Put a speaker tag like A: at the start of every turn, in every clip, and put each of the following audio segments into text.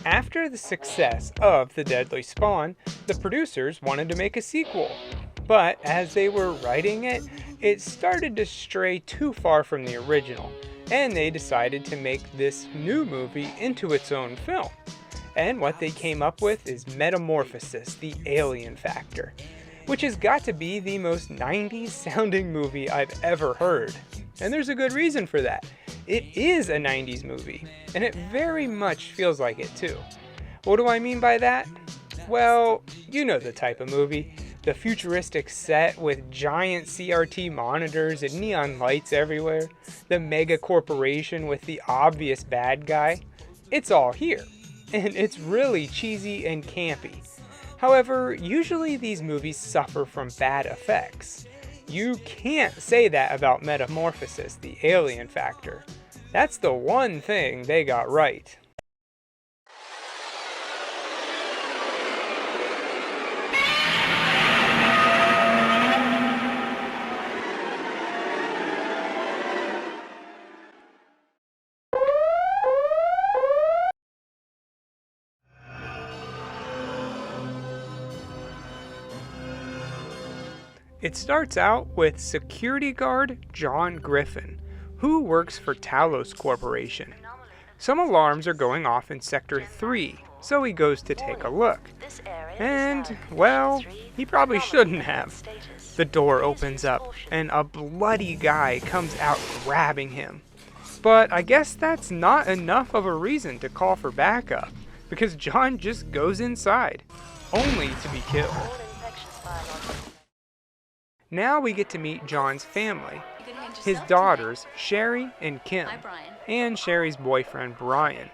A: After the success of The Deadly Spawn, the producers wanted to make a sequel. But as they were writing it, it started to stray too far from the original, and they decided to make this new movie into its own film. And what they came up with is Metamorphosis, the Alien Factor, which has got to be the most 90s sounding movie I've ever heard. And there's a good reason for that. It is a 90s movie, and it very much feels like it too. What do I mean by that? Well, you know the type of movie. The futuristic set with giant CRT monitors and neon lights everywhere. The mega corporation with the obvious bad guy. It's all here, and it's really cheesy and campy. However, usually these movies suffer from bad effects. You can't say that about Metamorphosis, the Alien Factor. That's the one thing they got right. It starts out with security guard John Griffin, who works for Talos Corporation. Some alarms are going off in Sector 3, so he goes to take a look. And, well, he probably shouldn't have. The door opens up, and a bloody guy comes out grabbing him. But I guess that's not enough of a reason to call for backup, because John just goes inside, only to be killed. Now we get to meet John's family, his daughters, Sherry and Kim, and Sherry's boyfriend, Brian.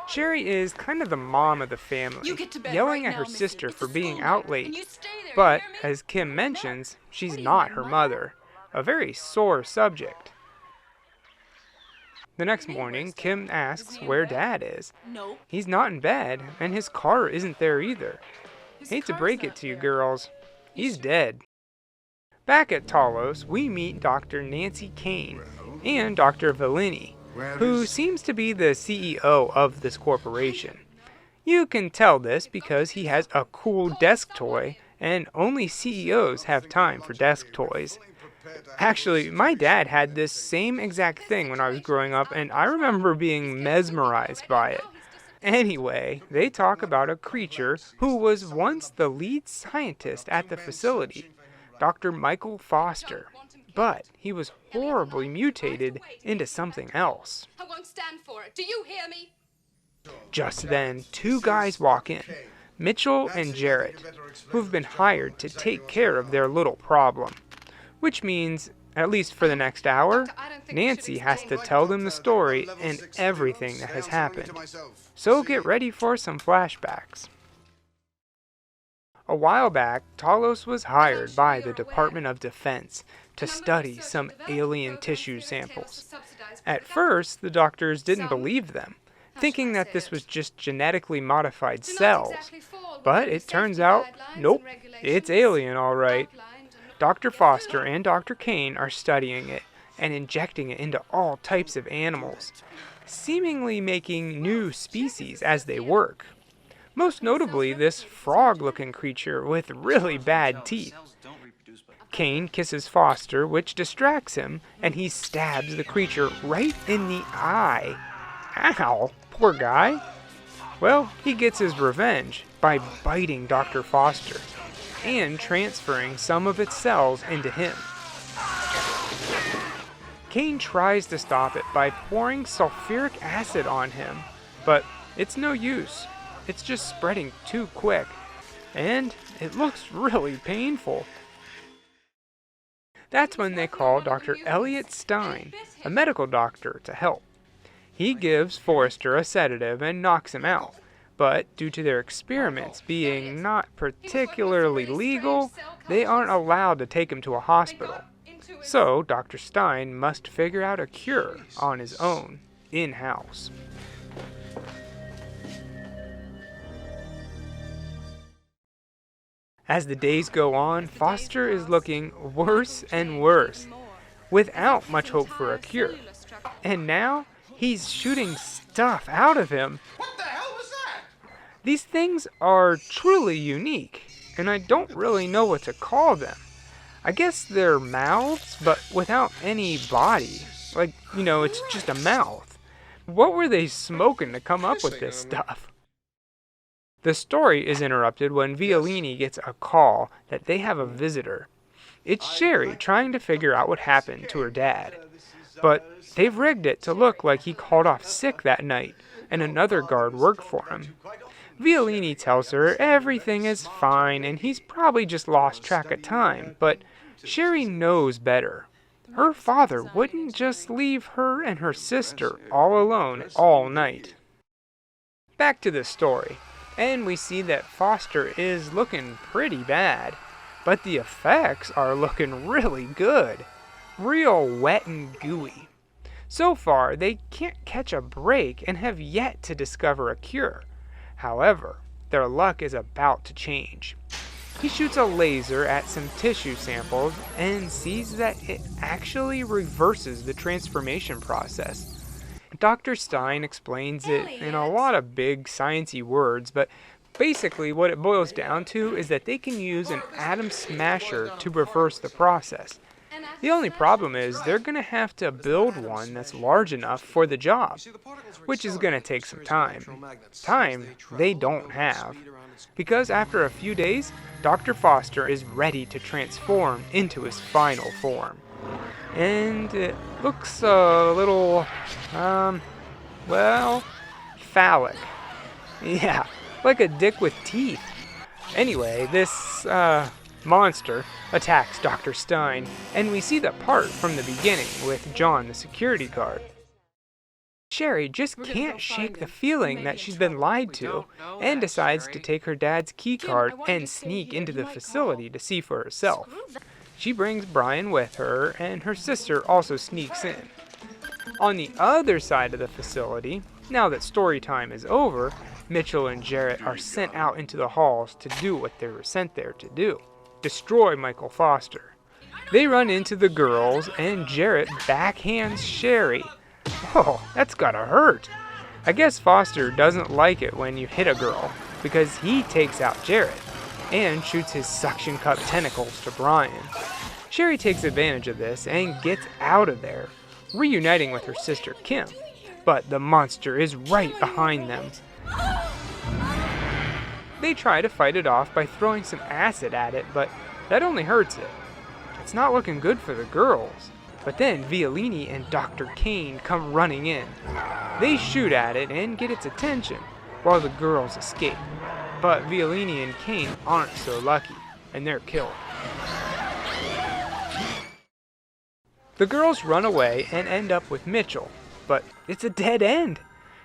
A: Sherry is kind of the mom of the family, yelling at her sister for being out late. But, as Kim mentions, she's not her mother, a very sore subject. The next morning, Kim asks where Dad is. He's not in bed, and his car isn't there either. Hate to break it to you girls, he's dead. Back at Talos, we meet Dr. Nancy Kane and Dr. Valini, who seems to be the CEO of this corporation. You can tell this because he has a cool desk toy, and only CEOs have time for desk toys. Actually, my dad had this same exact thing when I was growing up, and I remember being mesmerized by it. Anyway, they talk about a creature who was once the lead scientist at the facility, Dr. Michael Foster, but he was horribly mutated into something else.
B: I won't stand for it. Do you hear me?
A: Just then, two guys walk in, Mitchell and Jarrett, who've been hired to take care of their little problem. Which means, at least for the next hour, Nancy has to tell them the story and everything that has happened. So get ready for some flashbacks. A while back, Talos was hired by the Department of Defense to study some alien tissue samples. At first, the doctors didn't believe them, thinking that this was just genetically modified cells. But it turns out, nope, it's alien all right. Dr. Foster and Dr. Kane are studying it and injecting it into all types of animals, seemingly making new species as they work. Most notably, this frog-looking creature with really bad teeth. Kane kisses Foster, which distracts him, and he stabs the creature right in the eye. Ow, poor guy. Well, he gets his revenge by biting Dr. Foster and transferring some of its cells into him. Kane tries to stop it by pouring sulfuric acid on him, but it's no use. It's just spreading too quick, and it looks really painful. That's when they call Dr. Elliot Stein, a medical doctor, to help. He gives Forrester a sedative and knocks him out, but due to their experiments being not particularly legal, they aren't allowed to take him to a hospital. So Dr. Stein must figure out a cure on his own, in-house. As the days go on, Foster is looking worse and worse, without much hope for a cure. And now, he's shooting stuff out of him.
C: What the hell was that?
A: These things are truly unique, and I don't really know what to call them. I guess they're mouths, but without any body. Like, it's just a mouth. What were they smoking to come up with this stuff? The story is interrupted when Violini gets a call that they have a visitor. It's Sherry trying to figure out what happened to her dad. But they've rigged it to look like he called off sick that night, and another guard worked for him. Violini tells her everything is fine and he's probably just lost track of time, but Sherry knows better. Her father wouldn't just leave her and her sister all alone all night. Back to the story, and we see that Foster is looking pretty bad, but the effects are looking really good. Real wet and gooey. So far, they can't catch a break and have yet to discover a cure. However, their luck is about to change. He shoots a laser at some tissue samples and sees that it actually reverses the transformation process. Dr. Stein explains it in a lot of big sciencey words, but basically what it boils down to is that they can use an atom smasher to reverse the process. The only problem is they're going to have to build one that's large enough for the job, which is going to take some time. Time they don't have, because after a few days, Dr. Foster is ready to transform into his final form. And it looks a little, phallic. Yeah, like a dick with teeth. Anyway, this, monster attacks Dr. Stein, and we see the part from the beginning with John, the security guard. Sherry just can't shake the feeling that she's been lied to, and decides to take her dad's keycard and sneak into the facility to see for herself. She brings Brian with her, and her sister also sneaks in. On the other side of the facility, now that story time is over, Mitchell and Jarrett are sent out into the halls to do what they were sent there to do. Destroy Michael Foster. They run into the girls, and Jarrett backhands Sherry. Oh, that's gotta hurt. I guess Foster doesn't like it when you hit a girl, because he takes out Jarrett, and shoots his suction cup tentacles to Brian. Sherry takes advantage of this and gets out of there, reuniting with her sister Kim, but the monster is right behind them. They try to fight it off by throwing some acid at it, but that only hurts it. It's not looking good for the girls. But then Violini and Dr. Kane come running in. They shoot at it and get its attention, while the girls escape. But Violini and Kane aren't so lucky, and they're killed. The girls run away and end up with Mitchell, but it's a dead end.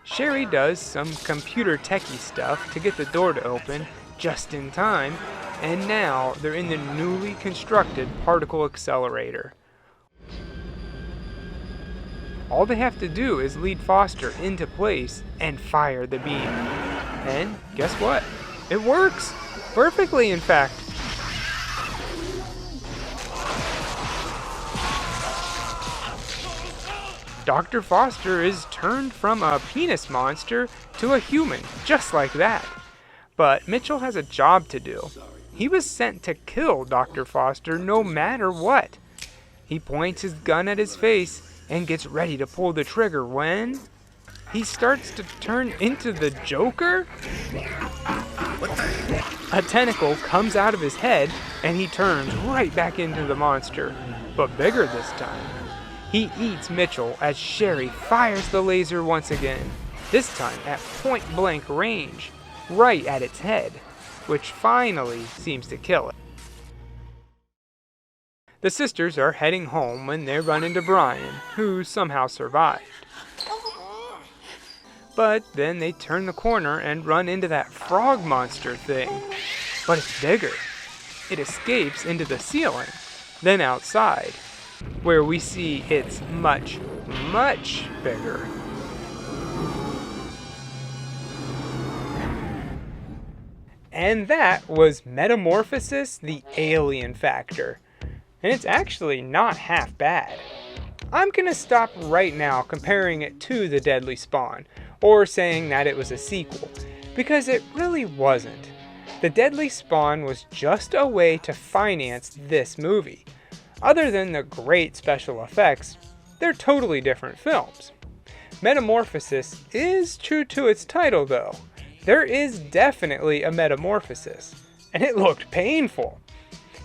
A: Sherry does some computer techie stuff to get the door to open just in time, and now they're in the newly constructed particle accelerator. All they have to do is lead Foster into place and fire the beam. And guess what? It works! Perfectly, in fact. Dr. Foster is turned from a penis monster to a human, just like that. But Mitchell has a job to do. He was sent to kill Dr. Foster no matter what. He points his gun at his face and gets ready to pull the trigger when he starts to turn into the Joker? A tentacle comes out of his head and he turns right back into the monster, but bigger this time. He eats Mitchell as Sherry fires the laser once again, this time at point-blank range, right at its head, which finally seems to kill it. The sisters are heading home when they run into Brian, who somehow survived. But then they turn the corner and run into that frog monster thing. But it's bigger. It escapes into the ceiling, then outside, where we see it's much, much bigger. And that was Metamorphosis, the Alien Factor. And it's actually not half bad. I'm gonna stop right now comparing it to The Deadly Spawn, or saying that it was a sequel, Because it really wasn't. The Deadly Spawn was just a way to finance this movie. Other than the great special effects, they're totally different films. Metamorphosis is true to its title though. There is definitely a metamorphosis, and it looked painful.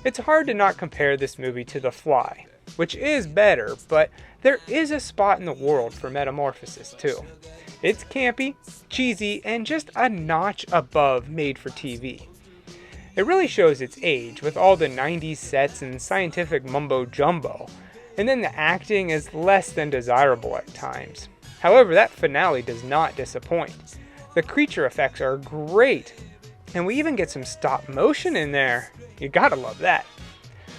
A: It's hard to not compare this movie to The Fly, which is better, but there is a spot in the world for Metamorphosis too. It's campy, cheesy, and just a notch above made for TV. It really shows its age with all the 90s sets and scientific mumbo jumbo, and then the acting is less than desirable at times. However, that finale does not disappoint. The creature effects are great, and we even get some stop motion in there. You gotta love that.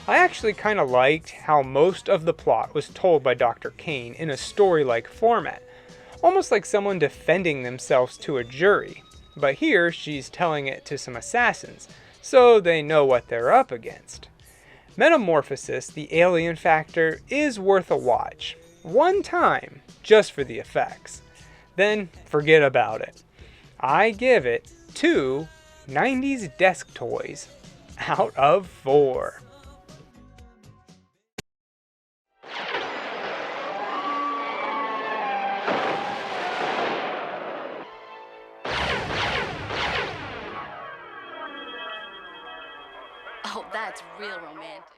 A: I actually kinda liked how most of the plot was told by Dr. Kane in a story-like format, almost like someone defending themselves to a jury. But here, she's telling it to some assassins, so they know what they're up against. Metamorphosis, the alien factor, is worth a watch. One time, just for the effects. Then forget about it. I give it 2 90s desk toys out of 4.
B: Oh, that's real romantic.